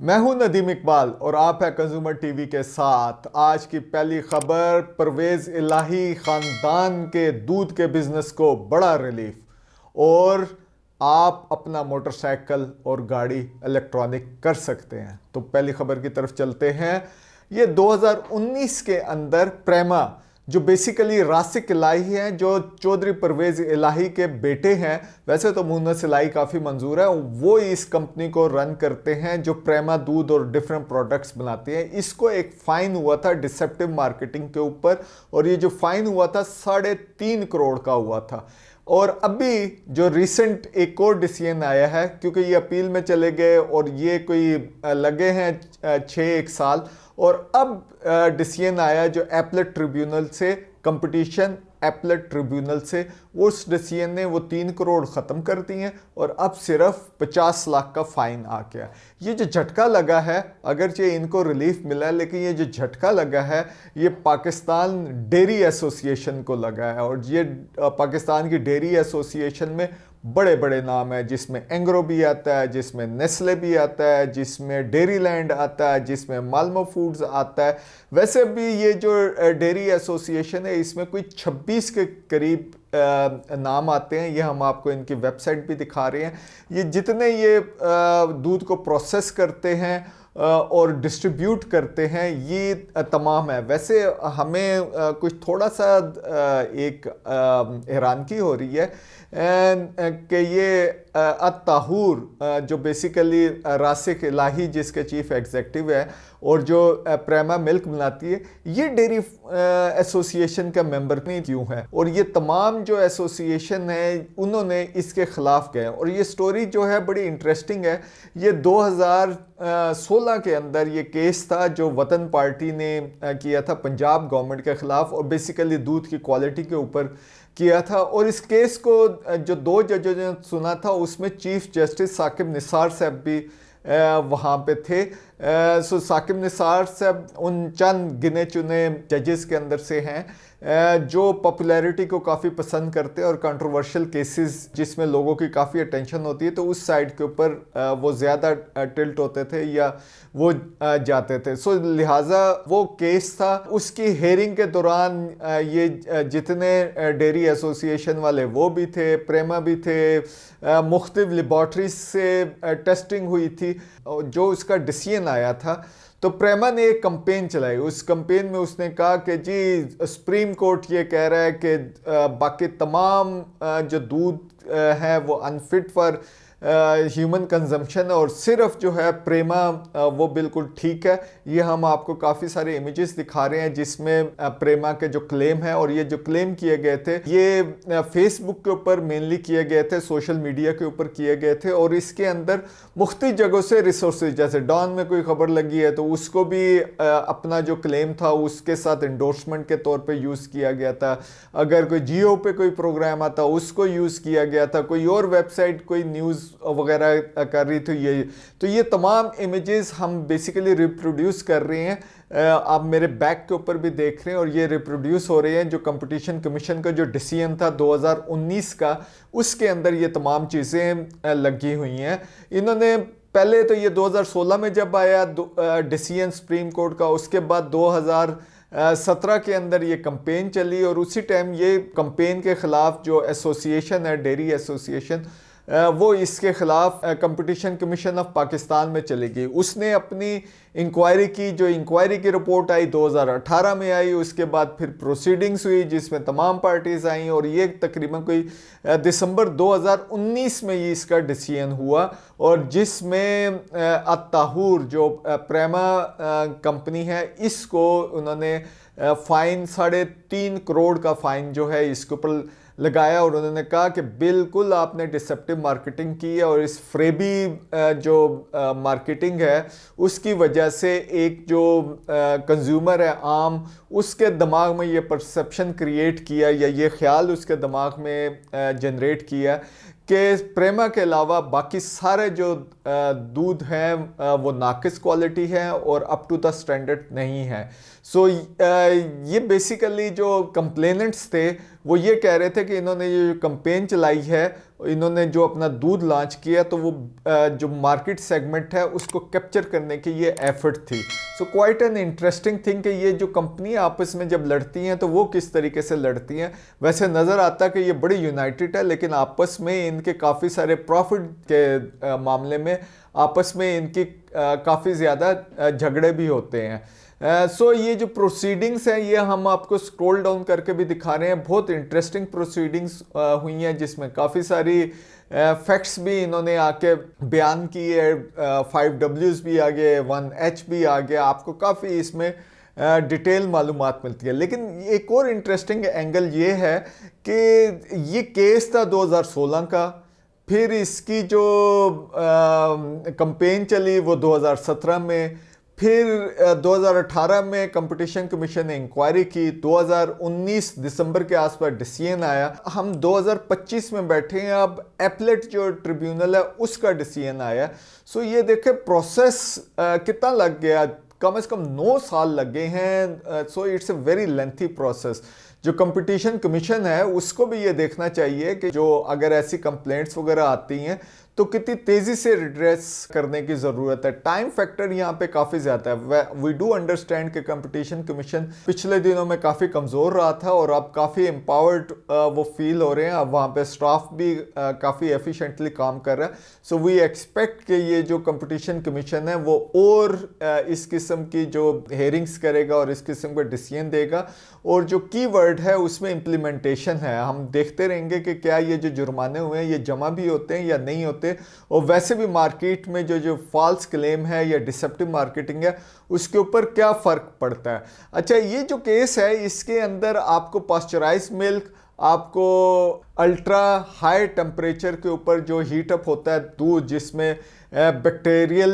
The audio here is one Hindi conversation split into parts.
मैं हूं नदीम इकबाल और आप है कंज्यूमर टीवी के साथ। आज की पहली खबर, परवेज इलाही खानदान के दूध के बिजनेस को बड़ा रिलीफ और आप अपना मोटरसाइकिल और गाड़ी इलेक्ट्रॉनिक कर सकते हैं। तो पहली खबर की तरफ चलते हैं। ये 2019 के अंदर प्रेमा जो बेसिकली रासिक इलाही हैं, जो चौधरी परवेज इलाही के बेटे हैं, वैसे तो मुन्नस इलाही काफ़ी मंजूर है, वो इस कंपनी को रन करते हैं जो प्रेमा दूध और डिफरेंट प्रोडक्ट्स बनाती हैं। इसको एक फाइन हुआ था डिसेप्टिव मार्केटिंग के ऊपर और ये जो फाइन हुआ था 3.5 करोड़ का हुआ था। और अभी जो रिसेंट एक और डिसीजन आया है, क्योंकि ये अपील में चले गए और ये कोई लगे हैं 1 साल, और अब डिसीजन आया जो एपलेट ट्रिब्यूनल से, कंपटीशन एपलेट ट्रिब्यूनल से, उस डिसीजन ने वो 3 करोड़ ख़त्म कर दिए और अब सिर्फ 50 लाख का फ़ाइन आ गया। ये जो झटका लगा है, अगरचे इनको रिलीफ मिला है, लेकिन ये जो झटका लगा है ये पाकिस्तान डेयरी एसोसिएशन को लगा है। और ये पाकिस्तान की डेयरी एसोसिएशन में बड़े बड़े नाम है, जिसमें एंग्रो भी आता है, जिसमें नेस्ले भी आता है, जिसमें डेयरी लैंड आता है, जिसमें मालमो फूड्स आता है। वैसे भी ये जो डेयरी एसोसिएशन है इसमें कोई 26 के करीब नाम आते हैं। ये हम आपको इनकी वेबसाइट भी दिखा रहे हैं। ये जितने ये दूध को प्रोसेस करते हैं और डिस्ट्रीब्यूट करते हैं, ये तमाम है। वैसे हमें कुछ थोड़ा सा एक हैरानगी हो रही है कि ये अत्ताहूर जो बेसिकली रासिक इलाही जिसके चीफ एग्जीक्यूटिव है और जो प्रेमा मिल्क बनाती है, ये डेयरी एसोसिएशन का मेंबर नहीं क्यों है। और ये तमाम जो एसोसिएशन है उन्होंने इसके ख़िलाफ़ गए। और ये स्टोरी जो है बड़ी इंटरेस्टिंग है। ये 2016 के अंदर ये केस था जो वतन पार्टी ने किया था पंजाब गवर्नमेंट के ख़िलाफ़, और बेसिकली दूध की क्वालिटी के ऊपर किया था। और इस केस को जो 2 जजों ने सुना था उसमें चीफ जस्टिस साकिब निसार साहब भी वहाँ पे थे। सो साकिब निसार साहब उन चंद गिने चुने जजेस के अंदर से हैं जो पॉपुलैरिटी को काफ़ी पसंद करते हैं और कंट्रोवर्शियल केसेस जिसमें लोगों की काफ़ी अटेंशन होती है तो उस साइड के ऊपर वो ज़्यादा टिल्ट होते थे या वो जाते थे। सो लिहाजा वो केस था, उसकी हेयरिंग के दौरान ये जितने डेयरी एसोसिएशन वाले वो भी थे, प्रेमा भी थे, मुख्तलिफ लेबॉर्ट्रीज से टेस्टिंग हुई थी। जो उसका डिसीजन आया था तो प्रेमा ने एक कंपेन चलाई। उस कंपेन में उसने कहा कि जी सुप्रीम कोर्ट ये कह रहा है कि बाकी तमाम जो दूध है वो अनफिट फॉर ह्यूमन कंजम्पशन है और सिर्फ जो है प्रेमा वो बिल्कुल ठीक है। ये हम आपको काफ़ी सारे इमेजेस दिखा रहे हैं जिसमें प्रेमा के जो क्लेम है, और ये जो क्लेम किए गए थे ये फेसबुक के ऊपर मेनली किए गए थे, सोशल मीडिया के ऊपर किए गए थे। और इसके अंदर मुख्तलिफ जगहों से रिसोर्सेज, जैसे डॉन में कोई खबर लगी है तो उसको भी अपना जो क्लेम था उसके साथ इंडोर्समेंट के तौर पर यूज़ किया गया था। अगर कोई जियो पे कोई प्रोग्राम आता उसको यूज़ किया गया था। कोई और वेबसाइट कोई न्यूज़ वगैरह कर रही थी। तो ये तमाम इमेजेस हम बेसिकली रिप्रोड्यूस कर रहे हैं। आप मेरे बैक के ऊपर भी देख रहे हैं और ये रिप्रोड्यूस हो रहे हैं। जो कंपटीशन कमीशन का जो डिसीजन था 2019 का, उसके अंदर ये तमाम चीज़ें लगी हुई हैं। इन्होंने पहले तो ये 2016 में जब आया डिसीजन सुप्रीम कोर्ट का, उसके बाद 2017 के अंदर ये कंपेन चली और उसी टाइम ये कंपेन के ख़िलाफ़ जो एसोसिएशन है डेयरी एसोसिएशन वो इसके ख़िलाफ़ कंपटीशन कमीशन ऑफ पाकिस्तान में चली गई। उसने अपनी इंक्वायरी की, जो इंक्वायरी की रिपोर्ट आई 2018 में आई। उसके बाद फिर प्रोसीडिंग्स हुई जिसमें तमाम पार्टीज़ आई और ये तकरीबन कोई दिसंबर 2019 में ये इसका डिसीजन हुआ, और जिसमें अत्ताहूर जो प्रेमा कंपनी है इसको उन्होंने फ़ाइन 3.5 करोड़ का फ़ाइन जो है इसके ऊपर लगाया। और उन्होंने कहा कि बिल्कुल आपने डिसेप्टिव मार्केटिंग की है और इस फ्रेबी जो मार्केटिंग है उसकी वजह से एक जो कंज्यूमर है आम, उसके दिमाग में ये परसेप्शन क्रिएट किया या ये ख्याल उसके दिमाग में जनरेट किया कि प्रेमा के अलावा बाकी सारे जो दूध हैं वो नाकिस क्वालिटी है और अप टू द स्टैंडर्ड नहीं है। सो ये बेसिकली जो कंप्लेनेंट्स थे वो ये कह रहे थे कि इन्होंने ये कंपेन चलाई है इन्होंने जो अपना दूध लॉन्च किया तो वो जो मार्केट सेगमेंट है उसको कैप्चर करने की ये एफर्ट थी। So quite an interesting thing कि ये जो कंपनी आपस में जब लड़ती हैं तो वो किस तरीके से लड़ती हैं। वैसे नज़र आता है कि ये बड़ी यूनाइटेड है, लेकिन आपस में इनके काफ़ी सारे प्रॉफिट के मामले में आपस में इनकी काफ़ी ज़्यादा झगड़े भी होते हैं। सो ये जो प्रोसीडिंग्स हैं ये हम आपको स्क्रॉल डाउन करके भी दिखा रहे हैं। बहुत इंटरेस्टिंग प्रोसीडिंग्स हुई हैं जिसमें काफ़ी सारी फैक्ट्स भी इन्होंने आके बयान किए। 5Ws भी आ गए, 1H भी आ गया, आपको काफ़ी इसमें डिटेल मालूमात मिलती है। लेकिन एक और इंटरेस्टिंग एंगल ये है कि ये केस था 2016 का, फिर इसकी जो कंपेन चली वो 2017 में, फिर 2018 में कंपटीशन कमीशन ने इंक्वायरी की, 2019 दिसंबर के आसपास डिसीजन आया। हम 2025 में बैठे हैं, अब एपलेट जो ट्रिब्यूनल है उसका डिसीजन आया। सो ये देखें प्रोसेस कितना लग गया, कम से कम 9 साल लग गए हैं। So it's a very lengthy process. जो कंपटीशन कमीशन है उसको भी ये देखना चाहिए कि जो अगर ऐसी कंप्लेंट्स वगैरह आती हैं तो कितनी तेज़ी से रिड्रेस करने की ज़रूरत है। टाइम फैक्टर यहाँ पे काफ़ी ज़्यादा है। वी डू अंडरस्टैंड कि कंपटीशन कमीशन पिछले दिनों में काफ़ी कमज़ोर रहा था और अब काफ़ी एम्पावर्ड वो फील हो रहे हैं। अब वहाँ पे स्टाफ भी काफ़ी एफिशिएंटली काम कर रहा है। सो वी एक्सपेक्ट कि ये जो कंपटीशन कमीशन है वो और इस किस्म की जो हेयरिंग्स करेगा और इस किस्म का डिसीजन देगा, और जो कीवर्ड है उसमें इम्प्लीमेंटेशन है। हम देखते रहेंगे कि क्या ये जो जुर्माने हुए हैं ये जमा भी होते हैं या नहीं होते। और वैसे भी मार्केट में जो फॉल्स क्लेम है या डिसेप्टिव मार्केटिंग है उसके ऊपर क्या फ़र्क पड़ता है। अच्छा, ये जो केस है इसके अंदर आपको पास्चराइज मिल्क, आपको अल्ट्रा हाई टेम्परेचर के ऊपर जो हीट अप होता है दूध, जिसमें बैक्टीरियल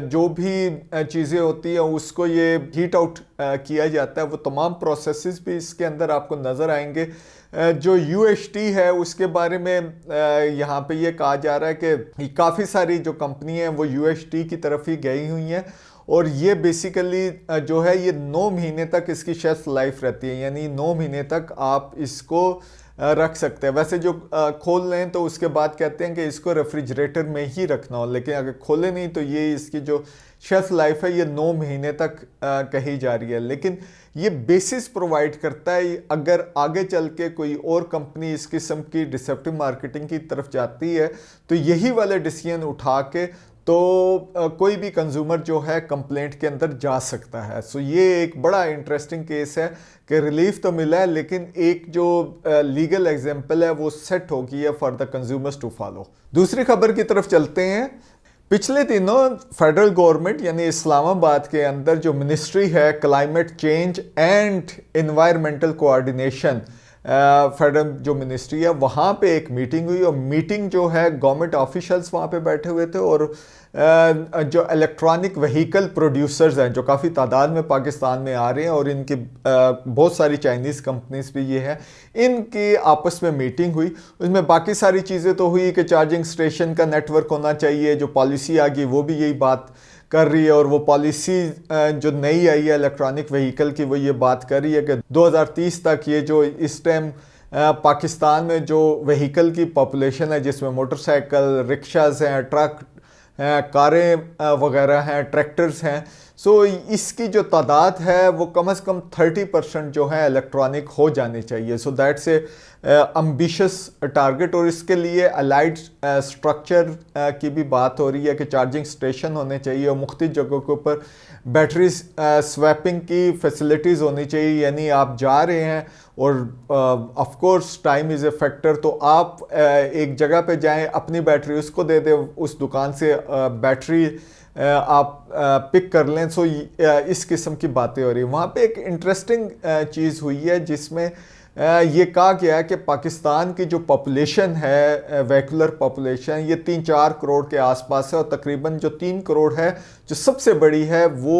जो भी चीज़ें होती हैं उसको ये हीट आउट किया जाता है, वो तमाम प्रोसेसेस भी इसके अंदर आपको नज़र आएंगे। जो UHT है उसके बारे में यहाँ पे ये कहा जा रहा है कि काफ़ी सारी जो कंपनी हैं वो UHT की तरफ ही गई हुई हैं, और ये बेसिकली जो है ये 9 महीने तक इसकी शेल्फ लाइफ रहती है, यानी 9 महीने तक आप इसको रख सकते हैं। वैसे जो खोल लें तो उसके बाद कहते हैं कि इसको रेफ्रिजरेटर में ही रखना हो, लेकिन अगर खोले नहीं तो ये इसकी जो शेल्फ लाइफ है ये 9 महीने तक कही जा रही है। लेकिन ये बेसिस प्रोवाइड करता है अगर आगे चल के कोई और कंपनी इस किस्म की डिसेप्टिव मार्केटिंग की तरफ जाती है तो यही वाले डिसीजन उठा के तो कोई भी कंज्यूमर जो है कंप्लेंट के अंदर जा सकता है। सो ये एक बड़ा इंटरेस्टिंग केस है कि रिलीफ तो मिला है, लेकिन एक जो लीगल एग्जाम्पल है वो सेट हो गई है for the consumers to follow. दूसरी खबर की तरफ चलते हैं। पिछले दिनों फेडरल गवर्नमेंट यानी इस्लामाबाद के अंदर जो मिनिस्ट्री है climate change and environmental coordination, federal जो मिनिस्ट्री है वहाँ पे एक मीटिंग हुई, और मीटिंग जो है गवर्नमेंट ऑफिशियल्स वहाँ पे बैठे हुए थे, और जो इलेक्ट्रॉनिक व्हीकल प्रोड्यूसर्स हैं जो काफ़ी तादाद में पाकिस्तान में आ रहे हैं, और इनकी बहुत सारी चाइनीज़ कंपनीज भी ये है, इनकी आपस में मीटिंग हुई। उसमें बाकी सारी चीज़ें तो हुई कि चार्जिंग स्टेशन का नेटवर्क होना चाहिए, जो पॉलिसी आ गई वो भी यही बात कर रही है, और वो पॉलिसी जो नई आई है इलेक्ट्रॉनिक व्हीकल की वो ये बात कर रही है कि 2030 तक ये जो इस टाइम पाकिस्तान में जो व्हीकल की पॉपुलेशन है जिसमें मोटरसाइकिल, रिक्शाज हैं, ट्रक कारें वगैरह हैं, ट्रैक्टर्स हैं, सो इसकी जो तादाद है वो कम से कम 30% जो है इलेक्ट्रॉनिक हो जानी चाहिए। So that's a ambitious target, और इसके लिए अलाइड स्ट्रक्चर की भी बात हो रही है कि चार्जिंग स्टेशन होने चाहिए और मुख्तलिफ जगहों के ऊपर बैटरी स्वैपिंग की फैसिलिटीज़ होनी चाहिए। यानी आप जा रहे हैं और of course time is a factor, तो आप एक जगह पे जाएं, अपनी बैटरी उसको दे दें, उस दुकान से बैटरी आप पिक कर लें। सो इस किस्म की बातें हो रही हैं। वहाँ पे एक इंटरेस्टिंग चीज़ हुई है जिसमें ये कहा गया है कि पाकिस्तान की जो पॉपुलेशन है व्हीकुलर पॉपुलेशन ये 3-4 करोड़ के आसपास है, और तकरीबन जो 3 करोड़ है जो सबसे बड़ी है वो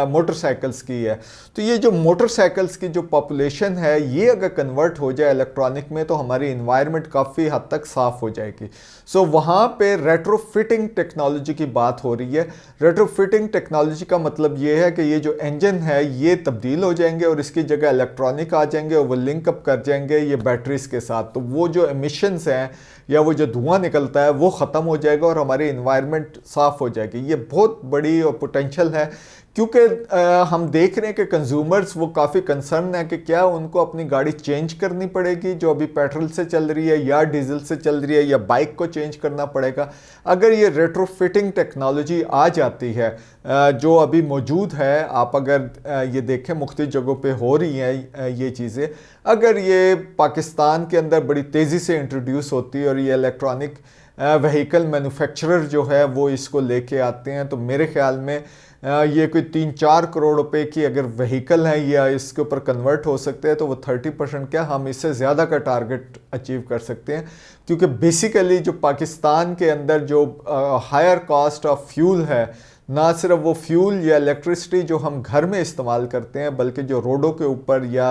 मोटरसाइकिल्स की है। तो ये जो मोटरसाइकिल्स की जो पॉपुलेशन है ये अगर कन्वर्ट हो जाए इलेक्ट्रॉनिक में तो हमारी इन्वायरमेंट काफ़ी हद तक साफ़ हो जाएगी। सो वहाँ पे रेट्रोफिटिंग टेक्नोलॉजी की बात हो रही है। रेट्रोफिटिंग टेक्नोलॉजी का मतलब ये है कि ये जो इंजन है ये तब्दील हो जाएंगे और इसकी जगह इलेक्ट्रॉनिक आ जाएंगे और वो लिंक अप कर जाएंगे ये बैटरीज के साथ। तो वो जो एमिशंस हैं या वो जो धुआं निकलता है वो ख़त्म हो जाएगा और हमारी इन्वायरमेंट साफ़ हो जाएगी। ये बहुत बड़ी और पोटेंशियल है, क्योंकि हम देख रहे हैं कि कंज्यूमर्स वो काफ़ी कंसर्न है कि क्या उनको अपनी गाड़ी चेंज करनी पड़ेगी जो अभी पेट्रोल से चल रही है या डीजल से चल रही है, या बाइक को चेंज करना पड़ेगा। अगर ये रेट्रोफिटिंग टेक्नोलॉजी आ जाती है जो अभी मौजूद है, आप अगर ये देखें मुख्तलिफ जगहों पे हो रही हैं ये चीज़ें, अगर ये पाकिस्तान के अंदर बड़ी तेज़ी से इंट्रोड्यूस होती है और ये इलेक्ट्रॉनिक व्हीकल मैन्युफैक्चरर जो है वो इसको लेके आते हैं, तो मेरे ख्याल में ये कोई 3-4 करोड़ रुपए की अगर व्हीकल है या इसके ऊपर कन्वर्ट हो सकते हैं, तो वो 30% क्या हम इससे ज़्यादा का टारगेट अचीव कर सकते हैं। क्योंकि बेसिकली जो पाकिस्तान के अंदर जो हायर कॉस्ट ऑफ फ्यूल है, ना सिर्फ वो फ्यूल या इलेक्ट्रिसिटी जो हम घर में इस्तेमाल करते हैं, बल्कि जो रोडों के ऊपर या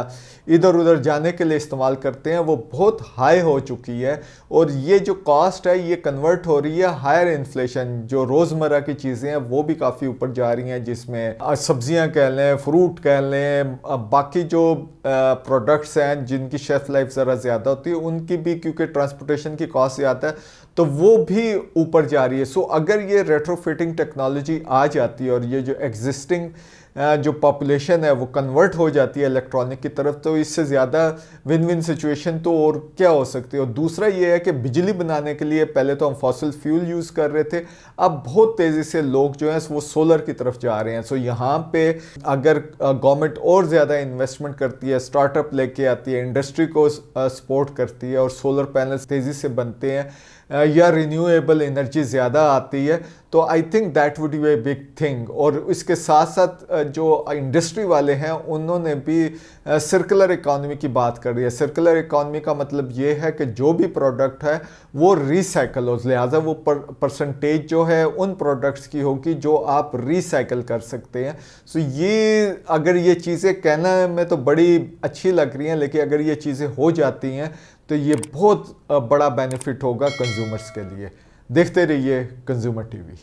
इधर उधर जाने के लिए इस्तेमाल करते हैं, वो बहुत हाई हो चुकी है। और ये जो कॉस्ट है ये कन्वर्ट हो रही है हायर इन्फ्लेशन, जो रोज़मर्रा की चीज़ें हैं वो भी काफ़ी ऊपर जा रही हैं, जिसमें सब्जियां कह लें, फ्रूट कह लें, बाकी जो प्रोडक्ट्स हैं जिनकी शेल्फ लाइफ ज़रा ज़्यादा होती है उनकी भी, क्योंकि ट्रांसपोर्टेशन की कॉस्ट ज़्यादा है, तो वो भी ऊपर जा रही है। सो अगर ये रेट्रोफिटिंग टेक्नोलॉजी आ जाती है और ये जो एग्जिस्टिंग जो पॉपुलेशन है वो कन्वर्ट हो जाती है इलेक्ट्रॉनिक की तरफ, तो इससे ज़्यादा विन विन सिचुएशन तो और क्या हो सकती है। और दूसरा ये है कि बिजली बनाने के लिए पहले तो हम फॉसिल फ्यूल यूज़ कर रहे थे, अब बहुत तेज़ी से लोग जो हैं वो सोलर की तरफ जा रहे हैं। सो यहाँ पे अगर गवर्नमेंट और ज़्यादा इन्वेस्टमेंट करती है, स्टार्टअप लेके आती है, इंडस्ट्री को सपोर्ट करती है और सोलर पैनल्स तेज़ी से बनते हैं या रिन्यूएबल एनर्जी ज़्यादा आती है, तो I think that would be a big thing. और इसके साथ साथ जो इंडस्ट्री वाले हैं उन्होंने भी सर्कुलर इकॉनमी की बात कर रही है। सर्कुलर इकॉनमी का मतलब ये है कि जो भी प्रोडक्ट है वो रिसाइकल हो, लिहाजा वो परसेंटेज जो है उन प्रोडक्ट्स की होगी जो आप रिसाइकल कर सकते हैं। सो ये अगर ये चीज़ें कहना में तो बड़ी अच्छी लग रही हैं, लेकिन अगर ये चीज़ें हो जाती हैं तो ये बहुत बड़ा बेनिफिट होगा कंज्यूमर्स के लिए। देखते रहिए कंज्यूमर टीवी।